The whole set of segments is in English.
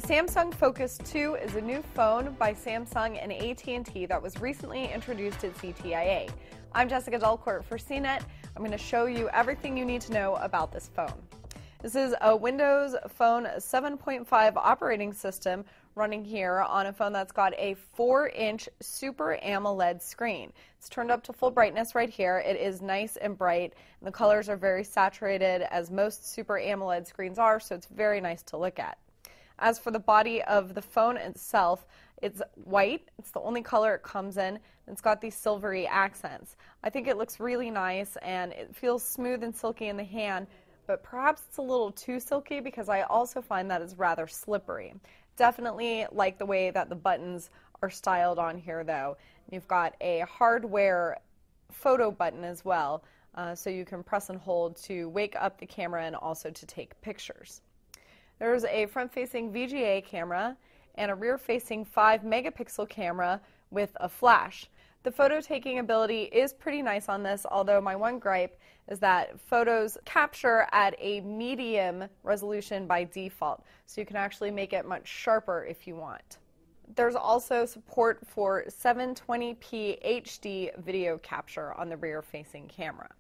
Samsung Focus 2 is a new phone by Samsung and AT&T that was recently introduced at CTIA. I'm Jessica Delcourt for CNET. I'm going to show you everything you need to know about this phone. This is a Windows Phone 7.5 operating system running here on a phone that's got a 4-inch Super AMOLED screen. It's turned up to full brightness right here. It is nice and bright, and the colors are very saturated, as most Super AMOLED screens are, so it's very nice to look at. As for the body of the phone itself, it's white. It's the only color it comes in. It's got these silvery accents. I think it looks really nice, and it feels smooth and silky in the hand, but perhaps it's a little too silky because I also find that it's rather slippery. Definitely like the way that the buttons are styled on here, though. You've got a hardware photo button as well, so you can press and hold to wake up the camera and also to take pictures. There's a front-facing VGA camera and a rear-facing 5-megapixel camera with a flash. The photo-taking ability is pretty nice on this, although my one gripe is that photos capture at a medium resolution by default, so you can actually make it much sharper if you want. There's also support for 720p HD video capture on the rear-facing camera.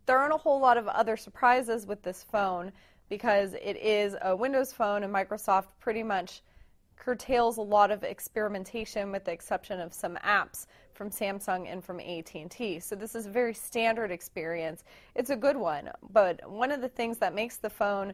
There aren't a whole lot of other surprises with this phone because it is a Windows phone, and Microsoft pretty much curtails a lot of experimentation with the exception of some apps from Samsung and from AT&T. So this is a very standard experience. It's a good one, but one of the things that makes the phone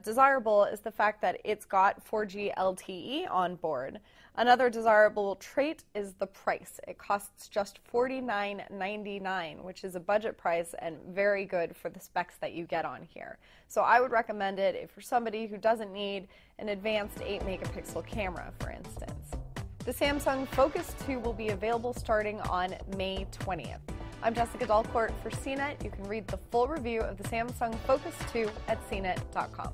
desirable is the fact that it's got 4G LTE on board. Another desirable trait is the price. It costs just $49.99, which is a budget price and very good for the specs that you get on here. So I would recommend it if you're somebody who doesn't need an advanced 8-megapixel camera, for instance. The Samsung Focus 2 will be available starting on May 20th. I'm Jessica Delcourt for CNET. You can read the full review of the Samsung Focus 2 at cnet.com.